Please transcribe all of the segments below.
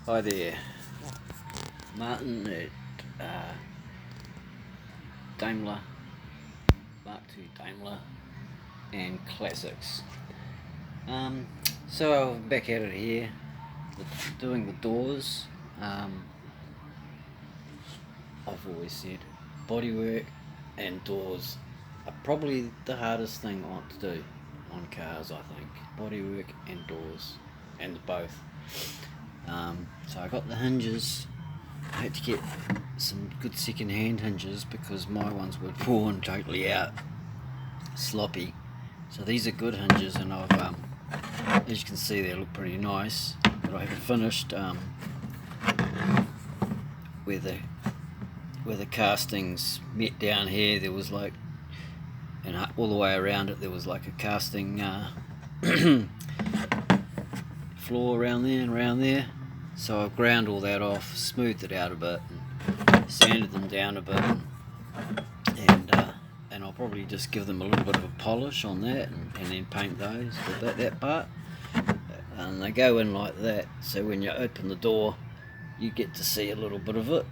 Hi there, Martin at Daimler, Mark II Daimler and Classics. Um, so I'm back at it here, doing the doors. I've always said bodywork and doors are probably the hardest thing to do on cars, I think. Bodywork and doors, and both. So I got the hinges. I had to get some good second-hand hinges because my ones were worn totally out, sloppy. So these are good hinges, and as you can see, they look pretty nice. But I haven't finished where the castings met down here. There was like, and all the way around it, there was like a casting floor around there and around there. So I've ground all that off, smoothed it out a bit, and sanded them down a bit, and I'll probably just give them a little bit of a polish on that, and then paint those, that part. And they go in like that, so when you open the door, you get to see a little bit of it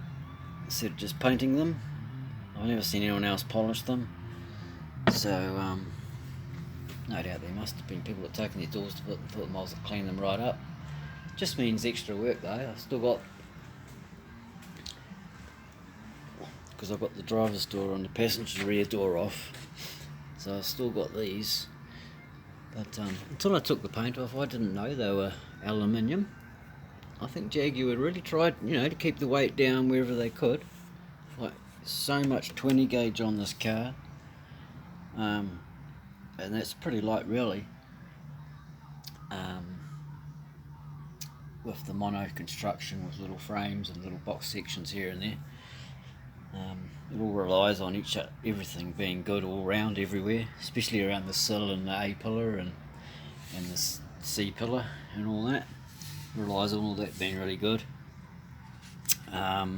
instead of just painting them. I've never seen anyone else polish them, so no doubt there must have been people that taken their doors to put them on to clean them right up. Just means extra work though. I've still got, because I've got the driver's door and the passenger rear door off, so I've still got these. But until I took the paint off, I didn't know they were aluminium. I think Jaguar really tried, to keep the weight down wherever they could. Like, so much 20 gauge on this car, and that's pretty light really. With the mono construction with little frames and little box sections here and there. It all relies on everything being good all round everywhere, especially around the sill and the A pillar and the C pillar and all that. It relies on all that being really good. So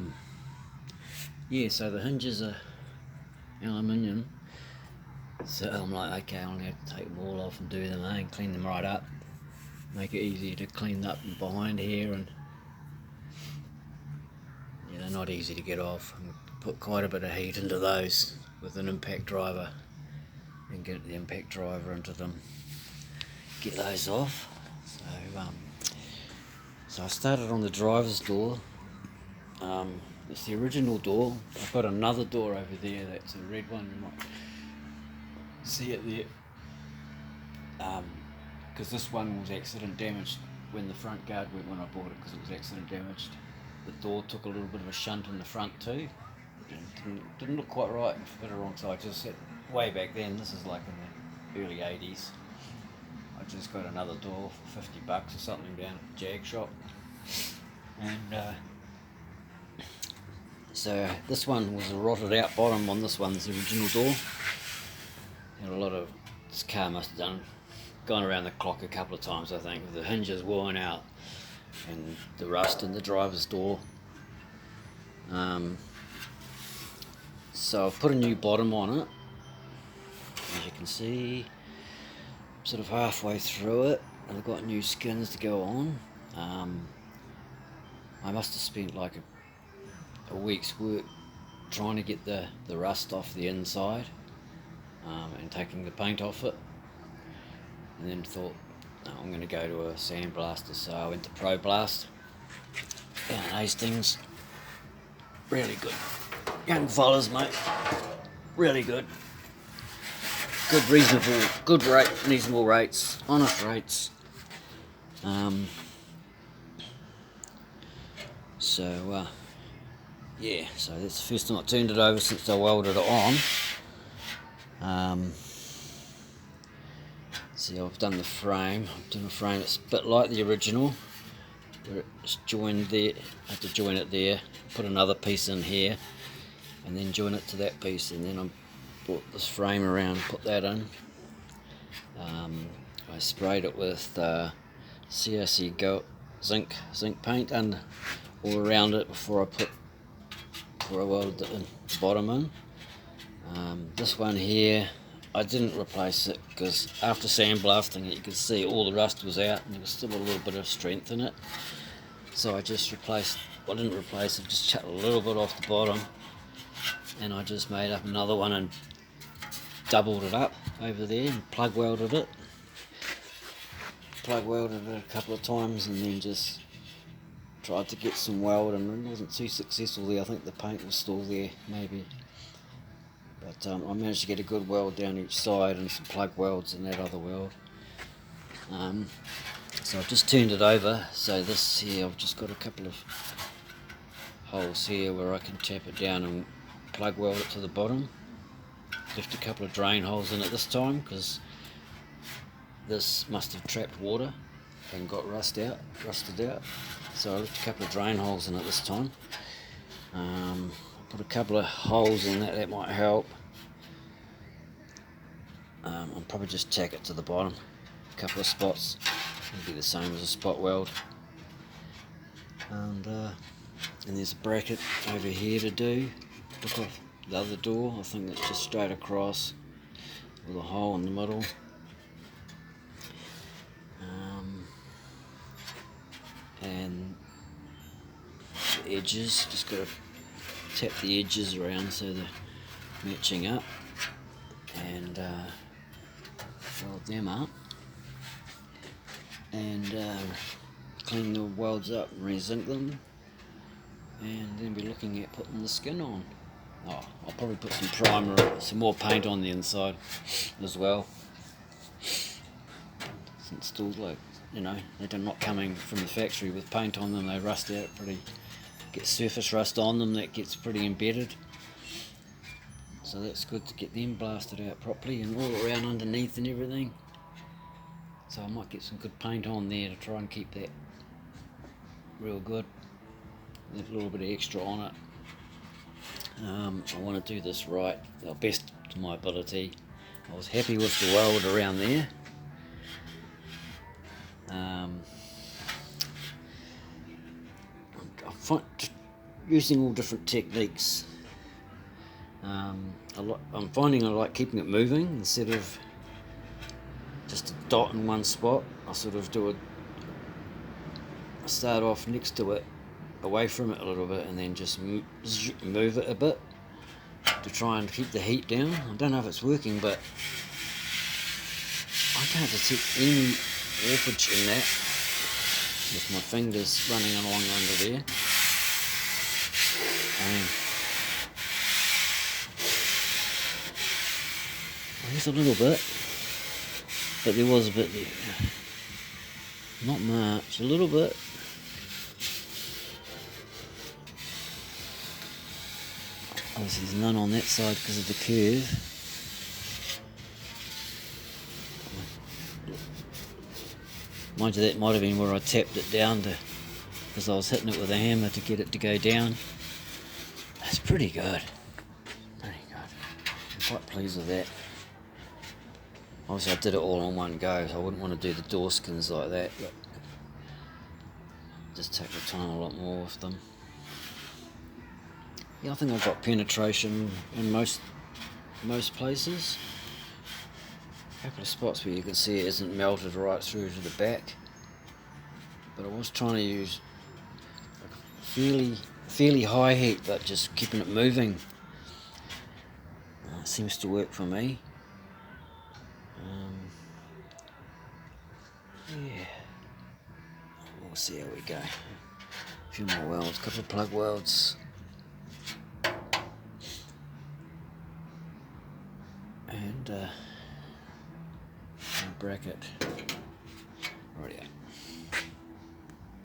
the hinges are aluminium. So I'm like, okay, I'm gonna have to take them all off and do them and clean them right up. Make it easier to clean up behind here, and they're not easy to get off. And put quite a bit of heat into those with an impact driver, and get the impact driver into them. Get those off. So I started on the driver's door. It's the original door. I've got another door over there. That's a red one. You might see it there. Because this one was accident damaged when the front guard went when I bought it, because it was accident damaged. The door took a little bit of a shunt in the front too. It didn't look quite right and fit the wrong side. Just way back then, this is like in the early 80s. I just got another door for $50 or something down at the Jag shop. And so this one was a rotted out bottom on this one's original door. And this car must have gone around the clock a couple of times, I think, with the hinges worn out and the rust in the driver's door. So I've put a new bottom on it, as you can see, sort of halfway through it, and I've got new skins to go on. I must have spent like a week's work trying to get the rust off the inside, and taking the paint off it, and then thought, no, I'm going to go to a sandblaster. So I went to Pro Blast down in Hastings. Really good young fellas, mate, really good reasonable rates, honest rates. So that's the first time I turned it over since I welded it on. See, I've done the frame. It's a bit like the original, where it's joined there. I have to join it there, put another piece in here, and then join it to that piece, and then I brought this frame around, put that in. I sprayed it with CRC Gold zinc paint and all around it before I welded the bottom in. This one here, I didn't replace it because after sandblasting it, you could see all the rust was out and there was still a little bit of strength in it. So I just replaced, well, I didn't replace it, just cut a little bit off the bottom, and I just made up another one and doubled it up over there and plug welded it. Plug welded it a couple of times and then just tried to get some weld, and it wasn't too successful there. I think the paint was still there maybe, but I managed to get a good weld down each side and some plug welds in that other weld. So I've just turned it over, so this here I've just got a couple of holes here where I can tap it down and plug weld it to the bottom. Left a couple of drain holes in it this time because this must have trapped water and got rusted out. So I left a couple of drain holes in it this time. Put a couple of holes in that might help. I'll probably just tack it to the bottom. A couple of spots. It'll be the same as a spot weld. And there's a bracket over here to do. Look off the other door. I think it's just straight across with a hole in the middle. And the edges, just got to tap the edges around so they're matching up, and weld them up, and clean the welds up and re-zinc them, and then be looking at putting the skin on. I'll probably put some primer, some more paint on the inside as well, since still, like, you know, they're not coming from the factory with paint on them. They rust out pretty, get surface rust on them that gets pretty embedded. So that's good to get them blasted out properly and all around underneath and everything. So I might get some good paint on there to try and keep that real good. Leave a little bit of extra on it. I want to do this right, the best to my ability. I was happy with the weld around there. I'm using all different techniques. I'm finding I like keeping it moving instead of just a dot in one spot. I sort of I start off next to it, away from it a little bit, and then just move it a bit to try and keep the heat down. I don't know if it's working, but I can't detect any warpage in that with my fingers running along under there. There's a little bit, but there was a bit there. Not much, a little bit. Obviously there's none on that side because of the curve. Mind you, that might have been where I tapped it down to, because I was hitting it with a hammer to get it to go down. That's pretty good. Pretty good. I'm quite pleased with that. Obviously I did it all on one go, so I wouldn't want to do the door skins like that, but just take my time a lot more with them. Yeah, I think I've got penetration in most places. A couple of spots where you can see it isn't melted right through to the back, but I was trying to use fairly high heat, but just keeping it moving. It seems to work for me. Yeah, we'll see how we go. A few more welds, a couple of plug welds. And bracket. Alrighty.